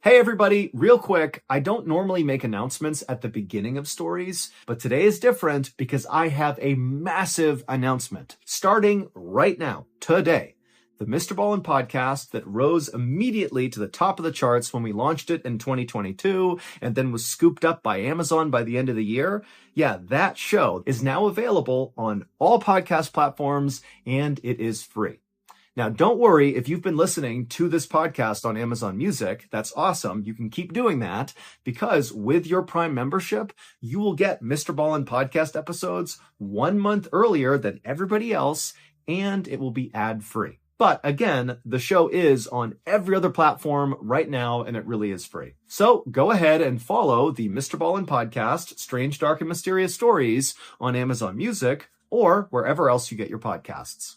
Hey everybody, real quick, I don't normally make announcements at the beginning of stories, but today is different because I have a massive announcement. Starting right now, today, the Mr. Ballin podcast that rose immediately to the top of the charts when we launched it in 2022 and then was scooped up by Amazon by the end of the year. Yeah, that show is now available on all podcast platforms and it is free. Now, don't worry if you've been listening to this podcast on Amazon Music. That's awesome. You can keep doing that because with your Prime membership, you will get Mr. Ballin podcast episodes 1 month earlier than everybody else, and it will be ad-free. But again, the show is on every other platform right now, and it really is free. So go ahead and follow the Mr. Ballin podcast, Strange, Dark, and Mysterious Stories on Amazon Music or wherever else you get your podcasts.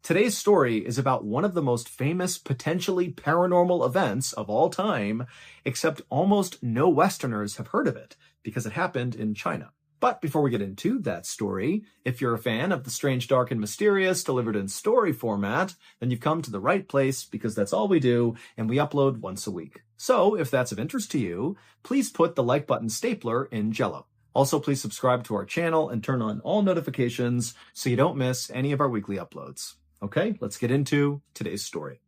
Today's story is about one of the most famous, potentially paranormal events of all time, except almost no Westerners have heard of it because it happened in China. But before we get into that story, if you're a fan of the Strange, Dark, and Mysterious delivered in story format, then you've come to the right place because that's all we do, and we upload once a week. So if that's of interest to you, please put the like button stapler in Jello. Also, please subscribe to our channel and turn on all notifications so you don't miss any of our weekly uploads. Okay, let's get into today's story.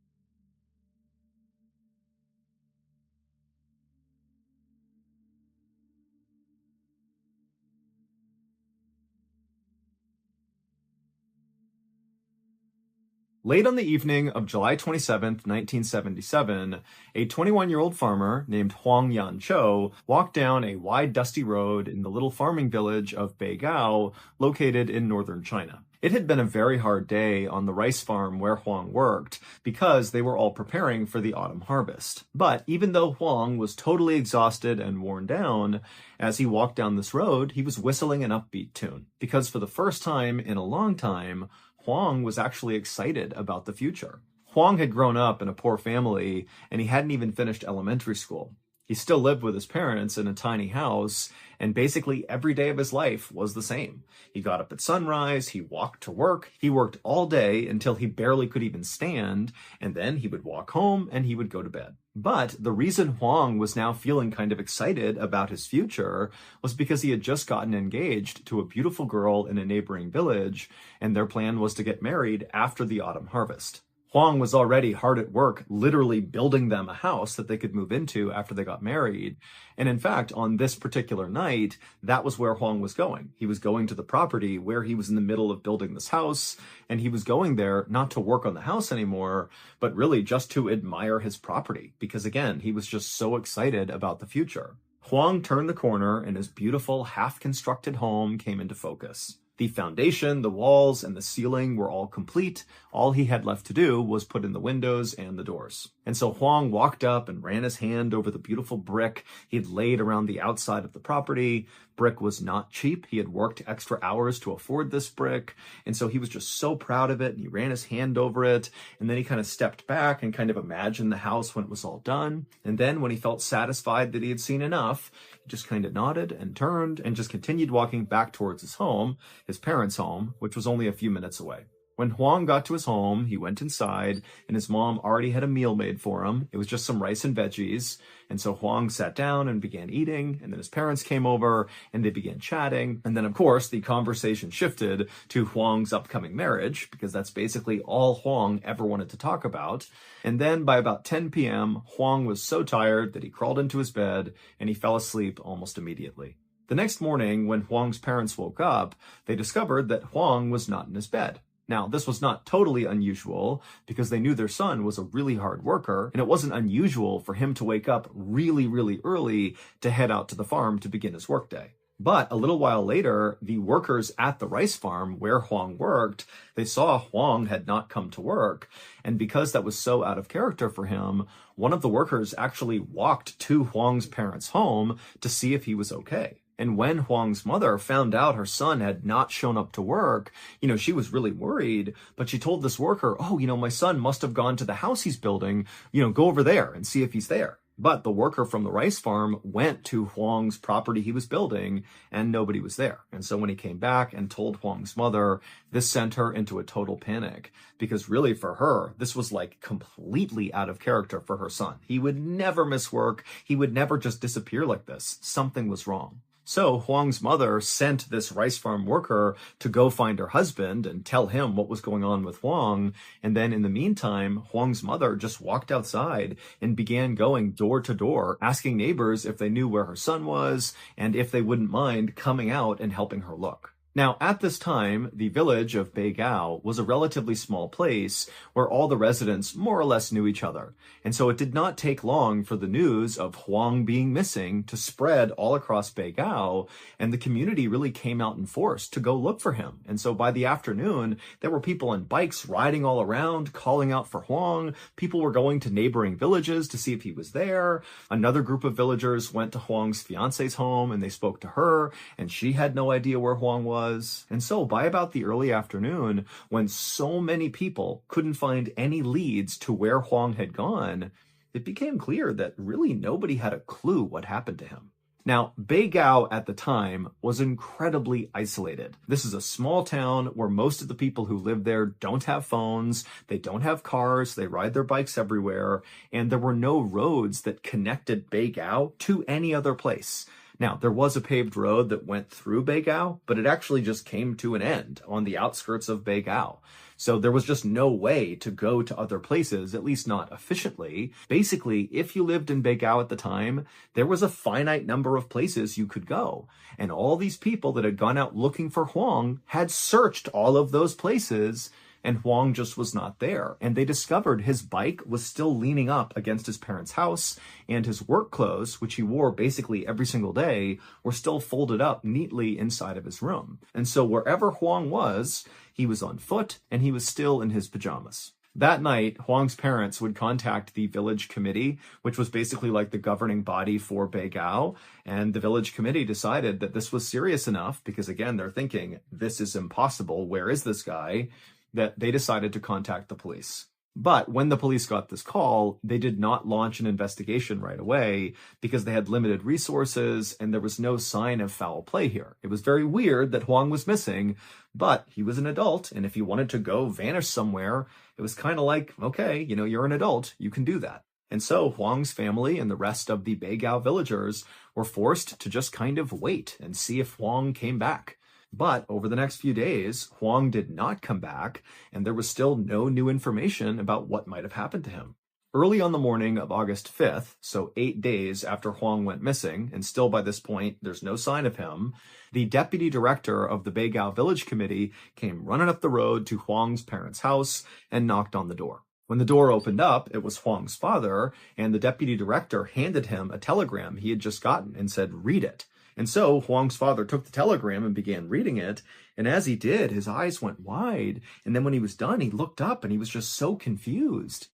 Late on the evening of July 27th, 1977, a 21-year-old farmer named Huang Yanqiu walked down a wide, dusty road in the little farming village of Beigao, located in northern China. It had been a very hard day on the rice farm where Huang worked because they were all preparing for the autumn harvest. But even though Huang was totally exhausted and worn down, as he walked down this road, he was whistling an upbeat tune. Because for the first time in a long time, Huang was actually excited about the future. Huang had grown up in a poor family, and he hadn't even finished elementary school. He still lived with his parents in a tiny house, and basically every day of his life was the same. He got up at sunrise, he walked to work, he worked all day until he barely could even stand, and then he would walk home and he would go to bed. But the reason Huang was now feeling kind of excited about his future was because he had just gotten engaged to a beautiful girl in a neighboring village, and their plan was to get married after the autumn harvest. Huang was already hard at work, literally building them a house that they could move into after they got married. And in fact, on this particular night, that was where Huang was going. He was going to the property where he was in the middle of building this house, and he was going there not to work on the house anymore, but really just to admire his property, because again, he was just so excited about the future. Huang turned the corner, and his beautiful, half-constructed home came into focus. The foundation, the walls, and the ceiling were all complete. All he had left to do was put in the windows and the doors. And so Huang walked up and ran his hand over the beautiful brick he'd laid around the outside of the property. Brick was not cheap. He had worked extra hours to afford this brick. And so he was just so proud of it. And he ran his hand over it. And then he kind of stepped back and kind of imagined the house when it was all done. And then when he felt satisfied that he had seen enough, he just kind of nodded and turned and just continued walking back towards his home, his parents' home, which was only a few minutes away. When Huang got to his home, he went inside, and his mom already had a meal made for him. It was just some rice and veggies. And so Huang sat down and began eating, and then his parents came over, and they began chatting. And then, of course, the conversation shifted to Huang's upcoming marriage, because that's basically all Huang ever wanted to talk about. And then by about 10 p.m., Huang was so tired that he crawled into his bed, and he fell asleep almost immediately. The next morning, when Huang's parents woke up, they discovered that Huang was not in his bed. Now, this was not totally unusual because they knew their son was a really hard worker, and it wasn't unusual for him to wake up really, really early to head out to the farm to begin his workday. But a little while later, the workers at the rice farm where Huang worked, they saw Huang had not come to work. And because that was so out of character for him, one of the workers actually walked to Huang's parents' home to see if he was okay. And when Huang's mother found out her son had not shown up to work, she was really worried, but she told this worker, my son must have gone to the house he's building, go over there and see if he's there. But the worker from the rice farm went to Huang's property he was building, and nobody was there. And so when he came back and told Huang's mother, this sent her into a total panic, because really for her, this was like completely out of character for her son. He would never miss work. He would never just disappear like this. Something was wrong. So Huang's mother sent this rice farm worker to go find her husband and tell him what was going on with Huang. And then in the meantime, Huang's mother just walked outside and began going door to door, asking neighbors if they knew where her son was and if they wouldn't mind coming out and helping her look. Now, at this time, the village of Beigao was a relatively small place where all the residents more or less knew each other. And so it did not take long for the news of Huang being missing to spread all across Beigao, and the community really came out in force to go look for him. And so by the afternoon, there were people on bikes riding all around, calling out for Huang. People were going to neighboring villages to see if he was there. Another group of villagers went to Huang's fiance's home and they spoke to her, and she had no idea where Huang was. And so by about the early afternoon, when so many people couldn't find any leads to where Huang had gone, it became clear that really nobody had a clue what happened to him. Now, Beigao at the time was incredibly isolated. This is a small town where most of the people who live there don't have phones, they don't have cars, they ride their bikes everywhere, and there were no roads that connected Beigao to any other place. Now, there was a paved road that went through Beigao, but it actually just came to an end on the outskirts of Beigao. So there was just no way to go to other places, at least not efficiently. Basically, if you lived in Beigao at the time, there was a finite number of places you could go. And all these people that had gone out looking for Huang had searched all of those places, and Huang just was not there. And they discovered his bike was still leaning up against his parents' house, and his work clothes, which he wore basically every single day, were still folded up neatly inside of his room. And so wherever Huang was, he was on foot, and he was still in his pajamas. That night, Huang's parents would contact the village committee, which was basically like the governing body for Beigao, and the village committee decided that this was serious enough, because again, they're thinking, this is impossible, where is this guy? That they decided to contact the police. But when the police got this call, they did not launch an investigation right away because they had limited resources and there was no sign of foul play here. It was very weird that Huang was missing, but he was an adult, and if he wanted to go vanish somewhere, it was kind of like, okay, you're an adult, you can do that. And so Huang's family and the rest of the Beigao villagers were forced to just kind of wait and see if Huang came back. But over the next few days, Huang did not come back, and there was still no new information about what might have happened to him. Early on the morning of August 5th, so 8 days after Huang went missing, and still by this point, there's no sign of him, the deputy director of the Beigao Village Committee came running up the road to Huang's parents' house and knocked on the door. When the door opened up, it was Huang's father, and the deputy director handed him a telegram he had just gotten and said, "Read it." And so Huang's father took the telegram and began reading it. And as he did, his eyes went wide. And then when he was done, he looked up and he was just so confused.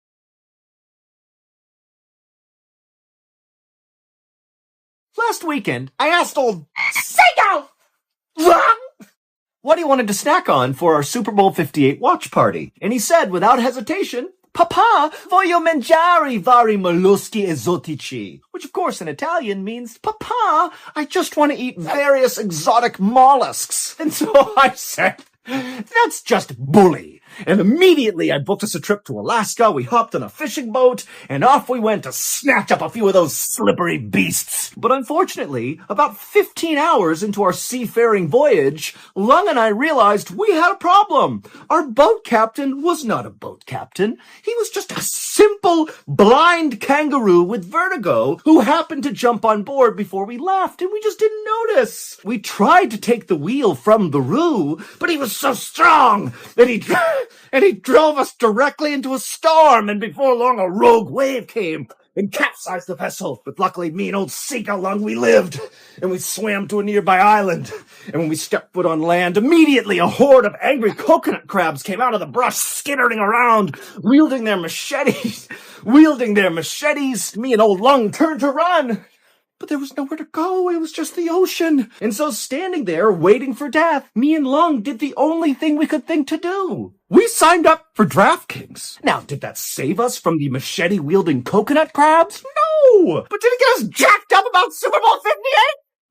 Last weekend, I asked old Seagull what he wanted to snack on for our Super Bowl 58 watch party. And he said, without hesitation, "Papa, voglio mangiare vari molluschi esotici," which of course in Italian means, "Papa, I just want to eat various exotic mollusks." And so I said, "That's just bully." And immediately I booked us a trip to Alaska. We hopped on a fishing boat and off we went to snatch up a few of those slippery beasts. But unfortunately, about 15 hours into our seafaring voyage, Lung and I realized we had a problem. Our boat captain was not a boat captain. He was just a simple, blind kangaroo with vertigo who happened to jump on board before we left, and we just didn't notice. We tried to take the wheel from the roo, but he was so strong that he drove us directly into a storm, and before long a rogue wave came and capsized the vessel. But luckily me and old Seagull Lung, we lived, and we swam to a nearby island. And when we stepped foot on land, immediately a horde of angry coconut crabs came out of the brush, skittering around, wielding their machetes. Me and old Lung turned to run. But there was nowhere to go. It was just the ocean. And so standing there, waiting for death, me and Lung did the only thing we could think to do. We signed up for DraftKings. Now, did that save us from the machete-wielding coconut crabs? No! But did it get us jacked up about Super Bowl 58?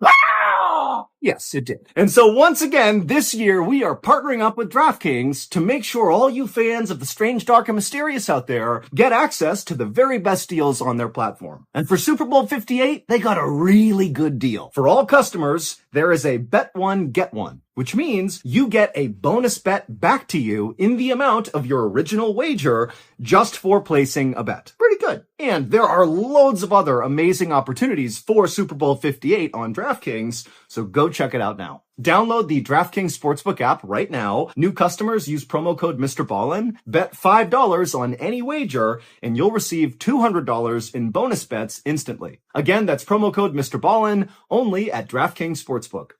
Ah! Yes, it did. And so once again, this year, we are partnering up with DraftKings to make sure all you fans of the strange, dark, and mysterious out there get access to the very best deals on their platform. And for Super Bowl 58, they got a really good deal. For all customers, there is a bet one, get one, which means you get a bonus bet back to you in the amount of your original wager just for placing a bet. Pretty good. And there are loads of other amazing opportunities for Super Bowl 58 on DraftKings, so go check it out now. Download the DraftKings Sportsbook app right now. New customers use promo code Mr. Ballin, bet $5 on any wager, and you'll receive $200 in bonus bets instantly. Again, that's promo code Mr. Ballin, only at DraftKings Sportsbook.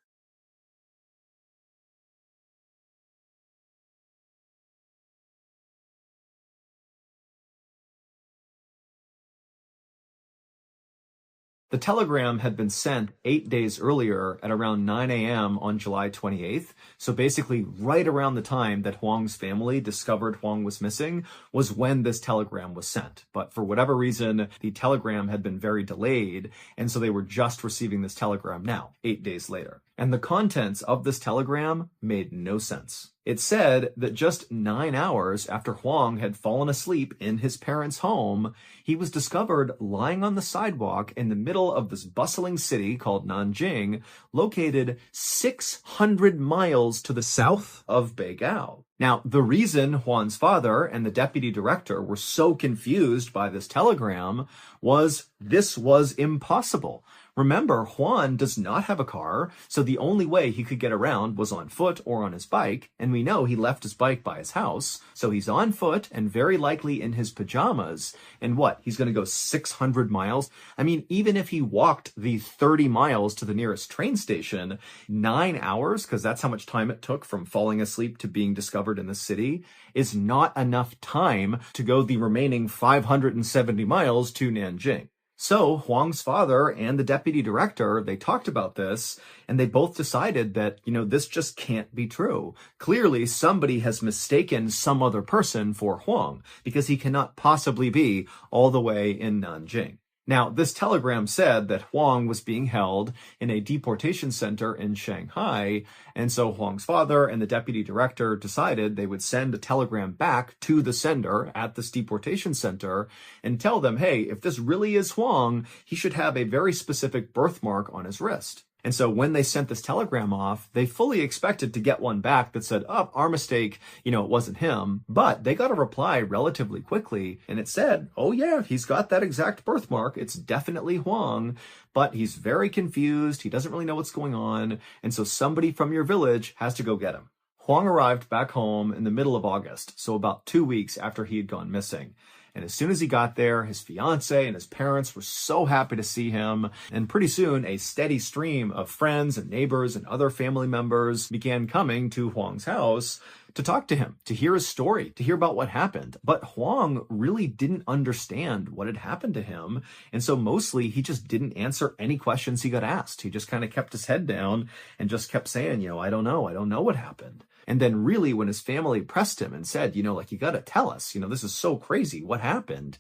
The telegram had been sent 8 days earlier at around 9 a.m. on July 28th. So basically right around the time that Huang's family discovered Huang was missing was when this telegram was sent. But for whatever reason, the telegram had been very delayed. And so they were just receiving this telegram now, 8 days later. And the contents of this telegram made no sense. It said that just 9 hours after Huang had fallen asleep in his parents' home, he was discovered lying on the sidewalk in the middle of this bustling city called Nanjing, located 600 miles to the south of Beigao. Now, the reason Huan's father and the deputy director were so confused by this telegram was this was impossible. Remember, Huan does not have a car, so the only way he could get around was on foot or on his bike, and we know he left his bike by his house, so he's on foot and very likely in his pajamas. And what, he's going to go 600 miles? I mean, even if he walked the 30 miles to the nearest train station, 9 hours, because that's how much time it took from falling asleep to being discovered in the city, is not enough time to go the remaining 570 miles to Nanjing. So Huang's father and the deputy director, they talked about this and they both decided that, this just can't be true. Clearly, somebody has mistaken some other person for Huang because he cannot possibly be all the way in Nanjing. Now, this telegram said that Huang was being held in a deportation center in Shanghai, and so Huang's father and the deputy director decided they would send a telegram back to the sender at this deportation center and tell them, hey, if this really is Huang, he should have a very specific birthmark on his wrist. And so when they sent this telegram off, they fully expected to get one back that said, oh, our mistake, it wasn't him. But they got a reply relatively quickly, and it said, oh yeah, he's got that exact birthmark. It's definitely Huang, but he's very confused. He doesn't really know what's going on. And so somebody from your village has to go get him. Huang arrived back home in the middle of August, so about 2 weeks after he had gone missing. And as soon as he got there, his fiance and his parents were so happy to see him. And pretty soon, a steady stream of friends and neighbors and other family members began coming to Huang's house to talk to him, to hear his story, to hear about what happened. But Huang really didn't understand what had happened to him. And so mostly he just didn't answer any questions he got asked. He just kind of kept his head down and just kept saying, I don't know what happened. And then really when his family pressed him and said, you got to tell us, this is so crazy. What happened?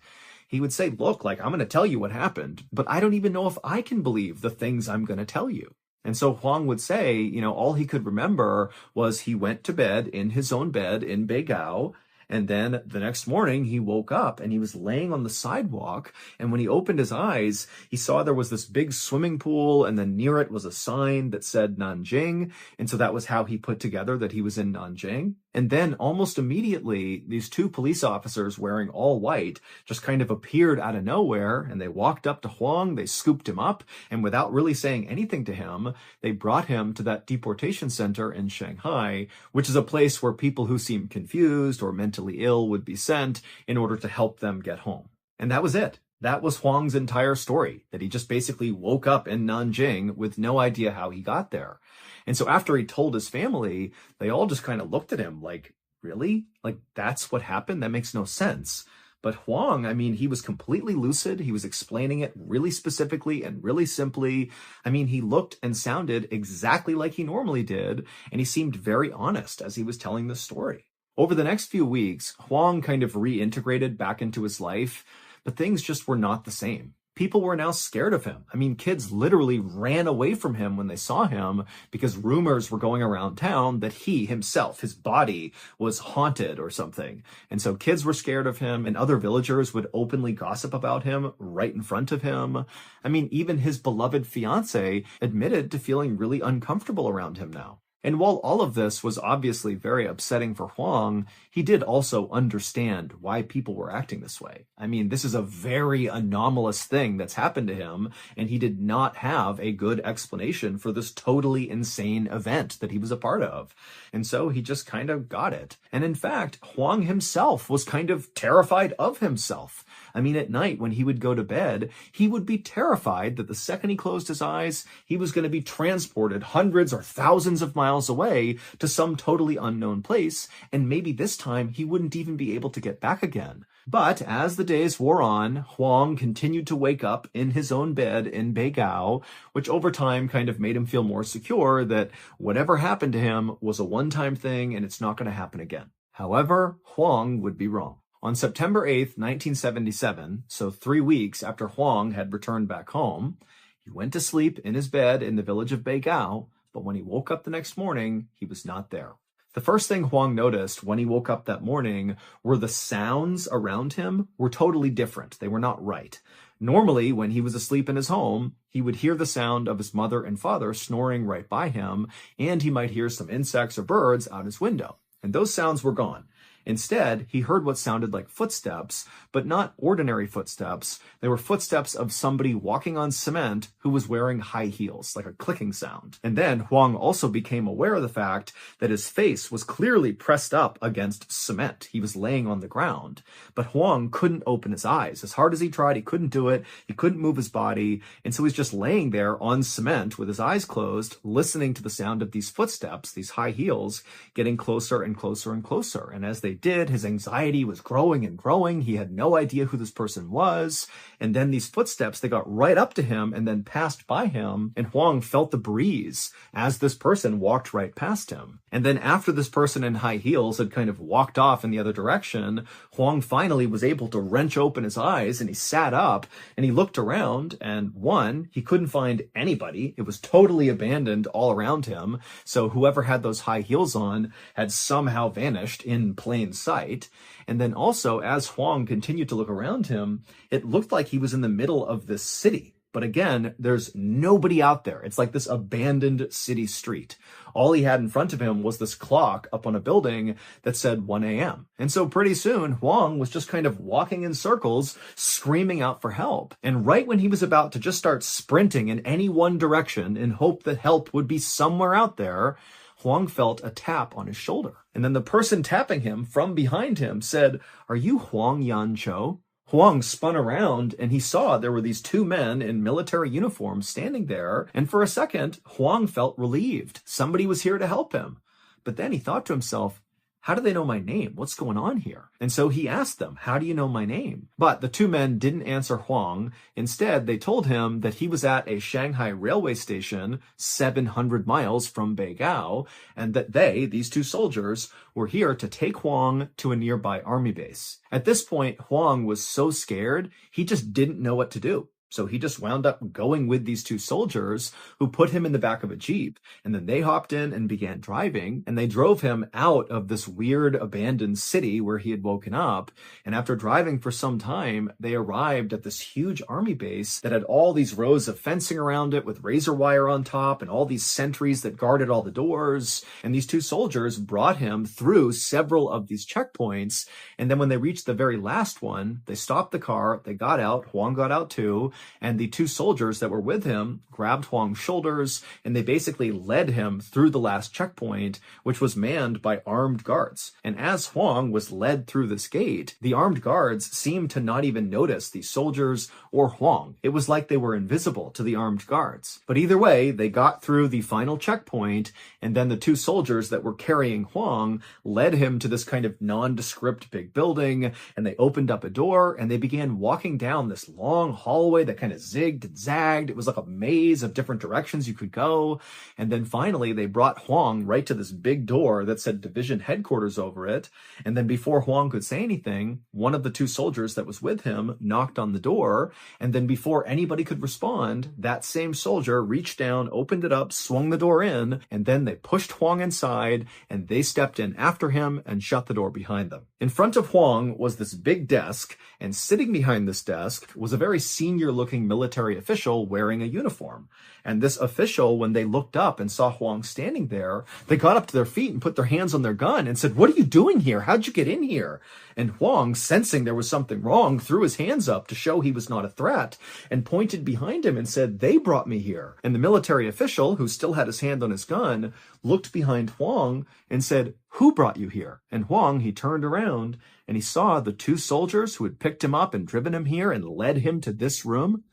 He would say, look, I'm going to tell you what happened, but I don't even know if I can believe the things I'm going to tell you. And so Huang would say, all he could remember was he went to bed in his own bed in Beigao. And then the next morning he woke up and he was laying on the sidewalk. And when he opened his eyes, he saw there was this big swimming pool and then near it was a sign that said Nanjing. And so that was how he put together that he was in Nanjing. And then almost immediately, these two police officers wearing all white just kind of appeared out of nowhere and they walked up to Huang, they scooped him up, and without really saying anything to him, they brought him to that deportation center in Shanghai, which is a place where people who seem confused or mentally ill would be sent in order to help them get home. And that was it. That was Huang's entire story, that he just basically woke up in Nanjing with no idea how he got there. And so after he told his family, they all just kind of looked at him like, really? Like, that's what happened? That makes no sense. But Huang, he was completely lucid. He was explaining it really specifically and really simply. He looked and sounded exactly like he normally did, and he seemed very honest as he was telling the story. Over the next few weeks, Huang kind of reintegrated back into his life, but things just were not the same. People were now scared of him. I mean, kids literally ran away from him when they saw him because rumors were going around town that he himself, his body, was haunted or something. And so kids were scared of him, and other villagers would openly gossip about him right in front of him. I mean, even his beloved fiancée admitted to feeling really uncomfortable around him now. And while all of this was obviously very upsetting for Huang, he did also understand why people were acting this way. I mean, this is a very anomalous thing that's happened to him, and he did not have a good explanation for this totally insane event that he was a part of. And so he just kind of got it. And in fact, Huang himself was kind of terrified of himself. I mean, at night when he would go to bed, he would be terrified that the second he closed his eyes, he was going to be transported hundreds or thousands of miles away to some totally unknown place, and maybe this time he wouldn't even be able to get back again. But as the days wore on, Huang continued to wake up in his own bed in Beigao, which over time kind of made him feel more secure that whatever happened to him was a one-time thing and it's not going to happen again. However, Huang would be wrong. On September 8th, 1977, so 3 weeks after Huang had returned back home, he went to sleep in his bed in the village of Beigao, but when he woke up the next morning, he was not there. The first thing Huang noticed when he woke up that morning were the sounds around him were totally different. They were not right. Normally, when he was asleep in his home, he would hear the sound of his mother and father snoring right by him, and he might hear some insects or birds out his window. And those sounds were gone. Instead, he heard what sounded like footsteps, but not ordinary footsteps. They were footsteps of somebody walking on cement who was wearing high heels, like a clicking sound. And then Huang also became aware of the fact that his face was clearly pressed up against cement. He was laying on the ground, but Huang couldn't open his eyes. As hard as he tried, he couldn't do it. He couldn't move his body. And so he's just laying there on cement with his eyes closed, listening to the sound of these footsteps, these high heels, getting closer and closer and closer. And as they did, his anxiety was growing and growing. He had no idea who this person was. And then these footsteps, they got right up to him and then passed by him. And Huang felt the breeze as this person walked right past him. And then after this person in high heels had kind of walked off in the other direction, Huang finally was able to wrench open his eyes, and he sat up and he looked around, and one, he couldn't find anybody. It was totally abandoned all around him. So whoever had those high heels on had somehow vanished in plain sight. And then also, as Huang continued to look around him, it looked like he was in the middle of this city. But again, there's nobody out there. It's like this abandoned city street. All he had in front of him was this clock up on a building that said 1 a.m. And so pretty soon, Huang was just kind of walking in circles, screaming out for help. And right when he was about to just start sprinting in any one direction in hope that help would be somewhere out there, Huang felt a tap on his shoulder. And then the person tapping him from behind him said, "Are you Huang Yanqiu?" Huang spun around and he saw there were these two men in military uniforms standing there. And for a second, Huang felt relieved. Somebody was here to help him. But then he thought to himself, how do they know my name? What's going on here? And so he asked them, how do you know my name? But the two men didn't answer Huang. Instead, they told him that he was at a Shanghai railway station 700 miles from Beigao, and that these two soldiers, were here to take Huang to a nearby army base. At this point, Huang was so scared, he just didn't know what to do. So he just wound up going with these two soldiers who put him in the back of a Jeep. And then they hopped in and began driving. And they drove him out of this weird abandoned city where he had woken up. And after driving for some time, they arrived at this huge army base that had all these rows of fencing around it with razor wire on top and all these sentries that guarded all the doors. And these two soldiers brought him through several of these checkpoints. And then when they reached the very last one, they stopped the car. They got out. Huang got out too. And the two soldiers that were with him grabbed Huang's shoulders, and they basically led him through the last checkpoint, which was manned by armed guards. And as Huang was led through this gate, the armed guards seemed to not even notice the soldiers or Huang. It was like they were invisible to the armed guards. But either way, they got through the final checkpoint, and then the two soldiers that were carrying Huang led him to this kind of nondescript big building, and they opened up a door, and they began walking down this long hallway that kind of zigged and zagged. It was like a maze of different directions you could go. And then finally, they brought Huang right to this big door that said division headquarters over it. And then before Huang could say anything, one of the two soldiers that was with him knocked on the door. And then before anybody could respond, that same soldier reached down, opened it up, swung the door in, and then they pushed Huang inside, and they stepped in after him and shut the door behind them. In front of Huang was this big desk, and sitting behind this desk was a very senior-looking military official wearing a uniform. And this official, when they looked up and saw Huang standing there, they got up to their feet and put their hands on their gun and said, "What are you doing here? How'd you get in here?" And Huang, sensing there was something wrong, threw his hands up to show he was not a threat and pointed behind him and said, "They brought me here." And the military official, who still had his hand on his gun, looked behind Huang and said, "Who brought you here?" And Huang, he turned around and he saw the two soldiers who had picked him up and driven him here and led him to this room.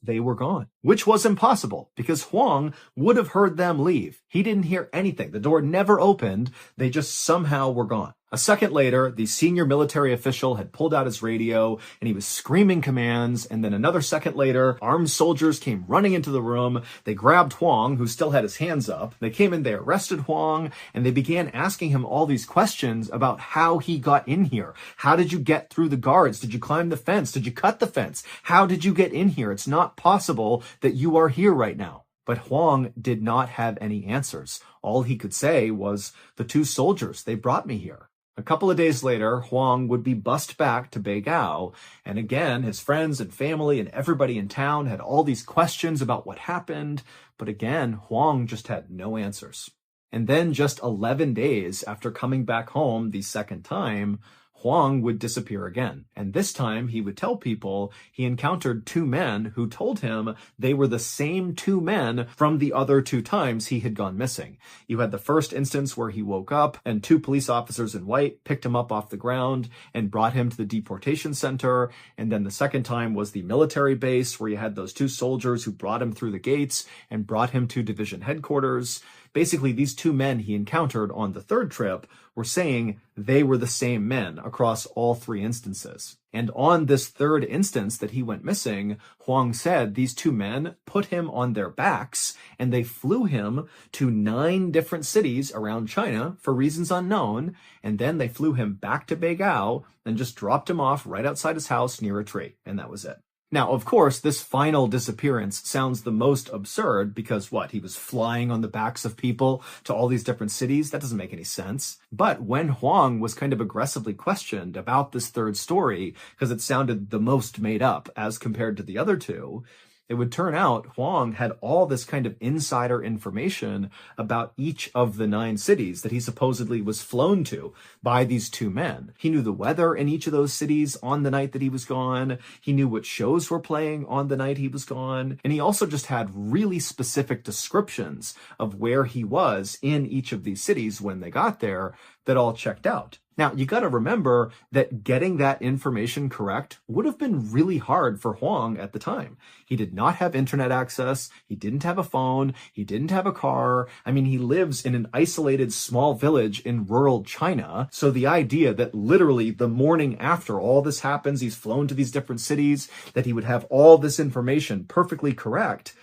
They were gone, which was impossible because Huang would have heard them leave. He didn't hear anything. The door never opened. They just somehow were gone. A second later, the senior military official had pulled out his radio and he was screaming commands. And then another second later, armed soldiers came running into the room. They grabbed Huang, who still had his hands up. They came in, they arrested Huang, and they began asking him all these questions about how he got in here. How did you get through the guards? Did you climb the fence? Did you cut the fence? How did you get in here? It's not possible that you are here right now. But Huang did not have any answers. All he could say was, "The two soldiers, they brought me here." A couple of days later, Huang would be bussed back to Beigao, and again, his friends and family and everybody in town had all these questions about what happened, but again, Huang just had no answers. And then just 11 days after coming back home the second time, Huang would disappear again. And this time he would tell people he encountered two men who told him they were the same two men from the other two times he had gone missing. You had the first instance where he woke up and two police officers in white picked him up off the ground and brought him to the deportation center. And then the second time was the military base where you had those two soldiers who brought him through the gates and brought him to division headquarters. Basically, these two men he encountered on the third trip were saying they were the same men across all three instances. And on this third instance that he went missing, Huang said these two men put him on their backs and they flew him to 9 different cities around China for reasons unknown. And then they flew him back to Beigao and just dropped him off right outside his house near a tree. And that was it. Now, of course, this final disappearance sounds the most absurd because what? He was flying on the backs of people to all these different cities? That doesn't make any sense. But when Huang was kind of aggressively questioned about this third story, because it sounded the most made up as compared to the other two, it would turn out Huang had all this kind of insider information about each of the 9 cities that he supposedly was flown to by these two men. He knew the weather in each of those cities on the night that he was gone. He knew what shows were playing on the night he was gone. And he also just had really specific descriptions of where he was in each of these cities when they got there that all checked out. Now, you got to remember that getting that information correct would have been really hard for Huang at the time. He did not have internet access. He didn't have a phone. He didn't have a car. I mean, he lives in an isolated small village in rural China. So the idea that literally the morning after all this happens, he's flown to these different cities, that he would have all this information perfectly correct,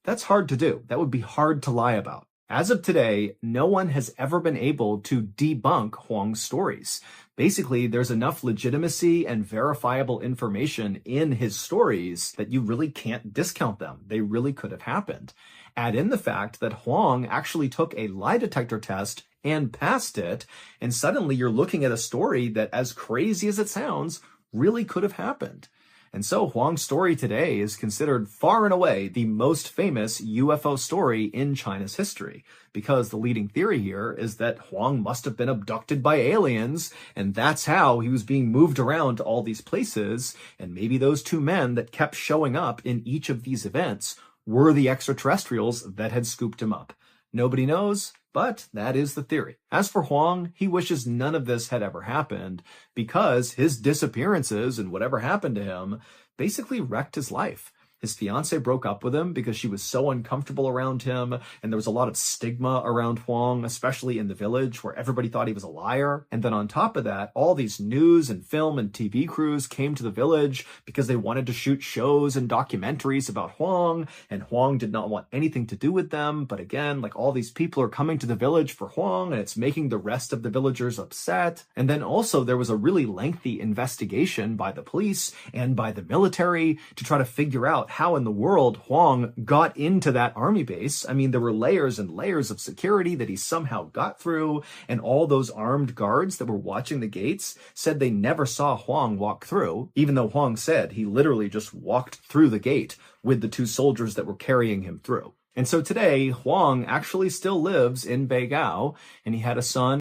that's hard to do. That would be hard to lie about. As of today, no one has ever been able to debunk Huang's stories. Basically, there's enough legitimacy and verifiable information in his stories that you really can't discount them. They really could have happened. Add in the fact that Huang actually took a lie detector test and passed it, and suddenly you're looking at a story that, as crazy as it sounds, really could have happened. And so Huang's story today is considered far and away the most famous UFO story in China's history, because the leading theory here is that Huang must have been abducted by aliens, and that's how he was being moved around to all these places, and maybe those two men that kept showing up in each of these events were the extraterrestrials that had scooped him up. Nobody knows, but that is the theory. As for Huang, he wishes none of this had ever happened because his disappearances and whatever happened to him basically wrecked his life. His fiance broke up with him because she was so uncomfortable around him, and there was a lot of stigma around Huang, especially in the village where everybody thought he was a liar. And then on top of that, all these news and film and TV crews came to the village because they wanted to shoot shows and documentaries about Huang, and Huang did not want anything to do with them. But again, like, all these people are coming to the village for Huang, and it's making the rest of the villagers upset. And then also there was a really lengthy investigation by the police and by the military to try to figure out how in the world Huang got into that army base. I mean, there were layers and layers of security that he somehow got through, and all those armed guards that were watching the gates said they never saw Huang walk through, even though Huang said he literally just walked through the gate with the two soldiers that were carrying him through. And so today, Huang actually still lives in Beigao, and he had a son